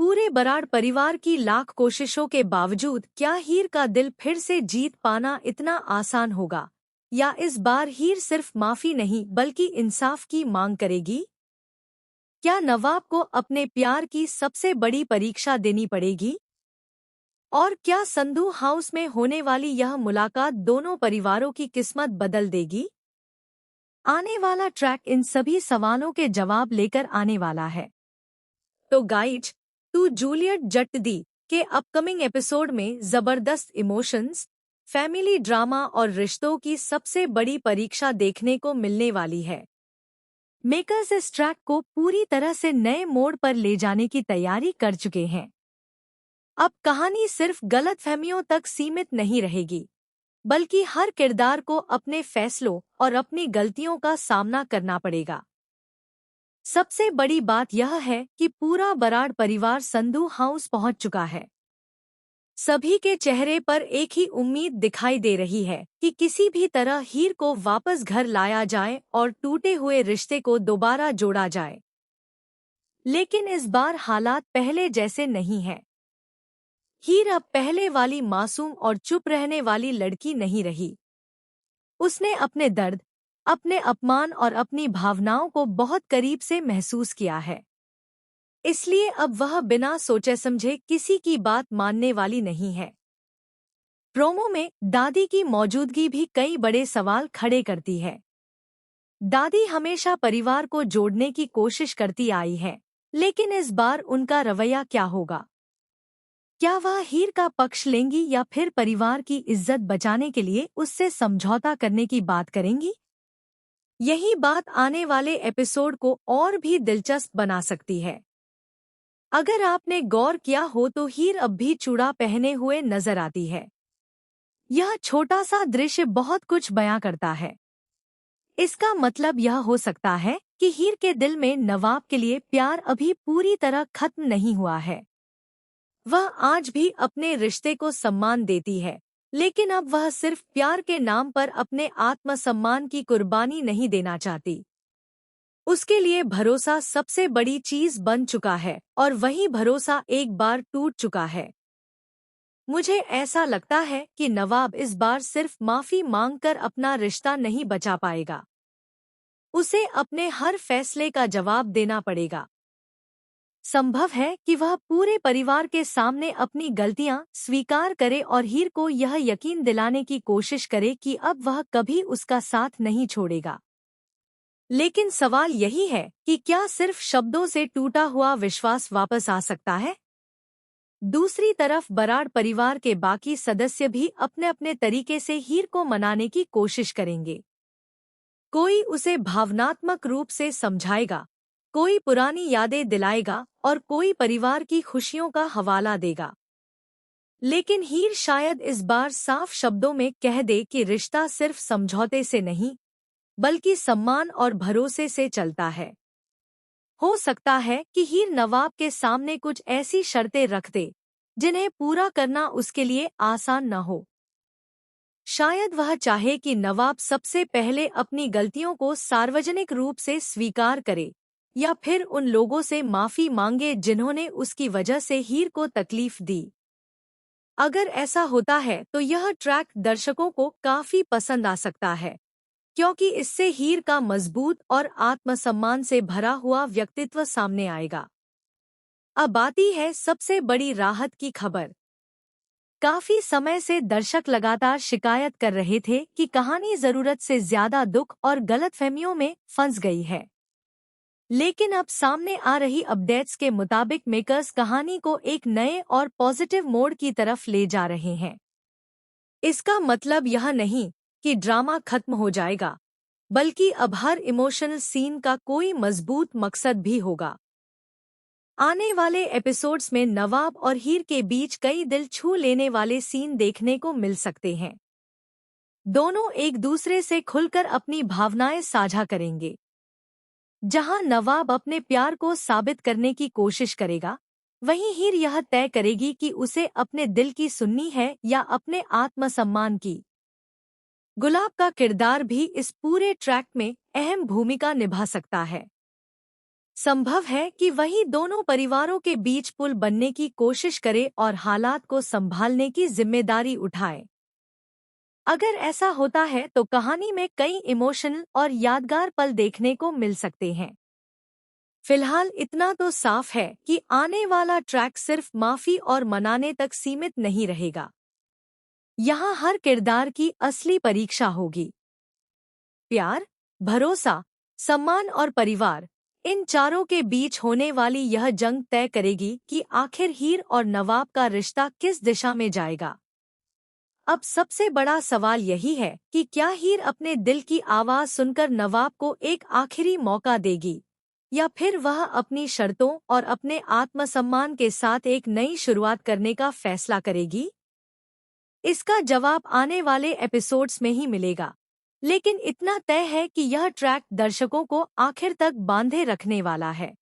पूरे बराड़ परिवार की लाख कोशिशों के बावजूद क्या हीर का दिल फिर से जीत पाना इतना आसान होगा, या इस बार हीर सिर्फ माफी नहीं बल्कि इंसाफ की मांग करेगी? क्या नवाब को अपने प्यार की सबसे बड़ी परीक्षा देनी पड़ेगी? और क्या संधू हाउस में होने वाली यह मुलाकात दोनों परिवारों की किस्मत बदल देगी? आने वाला ट्रैक इन सभी सवालों के जवाब लेकर आने वाला है। तो गाइज, टू जूलियट जट दी के अपकमिंग एपिसोड में जबरदस्त इमोशंस, फैमिली ड्रामा और रिश्तों की सबसे बड़ी परीक्षा देखने को मिलने वाली है। मेकर्स इस ट्रैक को पूरी तरह से नए मोड़ पर ले जाने की तैयारी कर चुके हैं। अब कहानी सिर्फ गलतफहमियों तक सीमित नहीं रहेगी, बल्कि हर किरदार को अपने फैसलों और अपनी गलतियों का सामना करना पड़ेगा। सबसे बड़ी बात यह है कि पूरा बराड़ परिवार संधू हाउस पहुंच चुका है। सभी के चेहरे पर एक ही उम्मीद दिखाई दे रही है कि किसी भी तरह हीर को वापस घर लाया जाए और टूटे हुए रिश्ते को दोबारा जोड़ा जाए। लेकिन इस बार हालात पहले जैसे नहीं हैं। हीर अब पहले वाली मासूम और चुप रहने वाली लड़की नहीं रही। उसने अपने दर्द, अपने अपमान और अपनी भावनाओं को बहुत करीब से महसूस किया है। इसलिए अब वह बिना सोचे समझे किसी की बात मानने वाली नहीं है। प्रोमो में दादी की मौजूदगी भी कई बड़े सवाल खड़े करती है। दादी हमेशा परिवार को जोड़ने की कोशिश करती आई है, लेकिन इस बार उनका रवैया क्या होगा? क्या वह हीर का पक्ष लेंगी या फिर परिवार की इज्जत बचाने के लिए उससे समझौता करने की बात करेंगी? यही बात आने वाले एपिसोड को और भी दिलचस्प बना सकती है। अगर आपने गौर किया हो तो हीर अब भी चूड़ा पहने हुए नजर आती है। यह छोटा सा दृश्य बहुत कुछ बयां करता है। इसका मतलब यह हो सकता है कि हीर के दिल में नवाब के लिए प्यार अभी पूरी तरह खत्म नहीं हुआ है। वह आज भी अपने रिश्ते को सम्मान देती है, लेकिन अब वह सिर्फ प्यार के नाम पर अपने आत्मसम्मान की कुर्बानी नहीं देना चाहती। उसके लिए भरोसा सबसे बड़ी चीज बन चुका है और वही भरोसा एक बार टूट चुका है। मुझे ऐसा लगता है कि नवाब इस बार सिर्फ माफी मांगकर अपना रिश्ता नहीं बचा पाएगा। उसे अपने हर फैसले का जवाब देना पड़ेगा। संभव है कि वह पूरे परिवार के सामने अपनी गलतियां स्वीकार करे और हीर को यह यकीन दिलाने की कोशिश करे कि अब वह कभी उसका साथ नहीं छोड़ेगा। लेकिन सवाल यही है कि क्या सिर्फ शब्दों से टूटा हुआ विश्वास वापस आ सकता है? दूसरी तरफ बराड़ परिवार के बाकी सदस्य भी अपने अपने तरीके से हीर को मनाने की कोशिश करेंगे। कोई उसे भावनात्मक रूप से समझाएगा, कोई पुरानी यादें दिलाएगा और कोई परिवार की खुशियों का हवाला देगा। लेकिन हीर शायद इस बार साफ शब्दों में कह दे कि रिश्ता सिर्फ समझौते से नहीं, बल्कि सम्मान और भरोसे से चलता है। हो सकता है कि हीर नवाब के सामने कुछ ऐसी शर्तें रख दे जिन्हें पूरा करना उसके लिए आसान न हो। शायद वह चाहे कि नवाब सबसे पहले अपनी गलतियों को सार्वजनिक रूप से स्वीकार करे, या फिर उन लोगों से माफी मांगे जिन्होंने उसकी वजह से हीर को तकलीफ दी। अगर ऐसा होता है तो यह ट्रैक दर्शकों को काफी पसंद आ सकता है, क्योंकि इससे हीर का मजबूत और आत्मसम्मान से भरा हुआ व्यक्तित्व सामने आएगा। अब आती है सबसे बड़ी राहत की खबर। काफी समय से दर्शक लगातार शिकायत कर रहे थे कि कहानी जरूरत से ज्यादा दुख और गलतफहमियों में फंस गई है। लेकिन अब सामने आ रही अपडेट्स के मुताबिक मेकर्स कहानी को एक नए और पॉजिटिव मोड़ की तरफ ले जा रहे हैं। इसका मतलब यह नहीं कि ड्रामा खत्म हो जाएगा, बल्कि अब हर इमोशनल सीन का कोई मजबूत मकसद भी होगा। आने वाले एपिसोड्स में नवाब और हीर के बीच कई दिल छू लेने वाले सीन देखने को मिल सकते हैं। दोनों एक दूसरे से खुलकर अपनी भावनाएं साझा करेंगे। जहां नवाब अपने प्यार को साबित करने की कोशिश करेगा, वहीं हीर यह तय करेगी कि उसे अपने दिल की सुननी है या अपने आत्मसम्मान की। गुलाब का किरदार भी इस पूरे ट्रैक में अहम भूमिका निभा सकता है। संभव है कि वही दोनों परिवारों के बीच पुल बनने की कोशिश करे और हालात को संभालने की जिम्मेदारी उठाए। अगर ऐसा होता है तो कहानी में कई इमोशनल और यादगार पल देखने को मिल सकते हैं। फिलहाल इतना तो साफ है कि आने वाला ट्रैक सिर्फ माफी और मनाने तक सीमित नहीं रहेगा। यहाँ हर किरदार की असली परीक्षा होगी। प्यार, भरोसा, सम्मान और परिवार, इन चारों के बीच होने वाली यह जंग तय करेगी कि आखिर हीर और नवाब का रिश्ता किस दिशा में जाएगा। अब सबसे बड़ा सवाल यही है कि क्या हीर अपने दिल की आवाज सुनकर नवाब को एक आखिरी मौका देगी, या फिर वह अपनी शर्तों और अपने आत्मसम्मान के साथ एक नई शुरुआत करने का फैसला करेगी। इसका जवाब आने वाले एपिसोड्स में ही मिलेगा, लेकिन इतना तय है कि यह ट्रैक दर्शकों को आखिर तक बांधे रखने वाला है।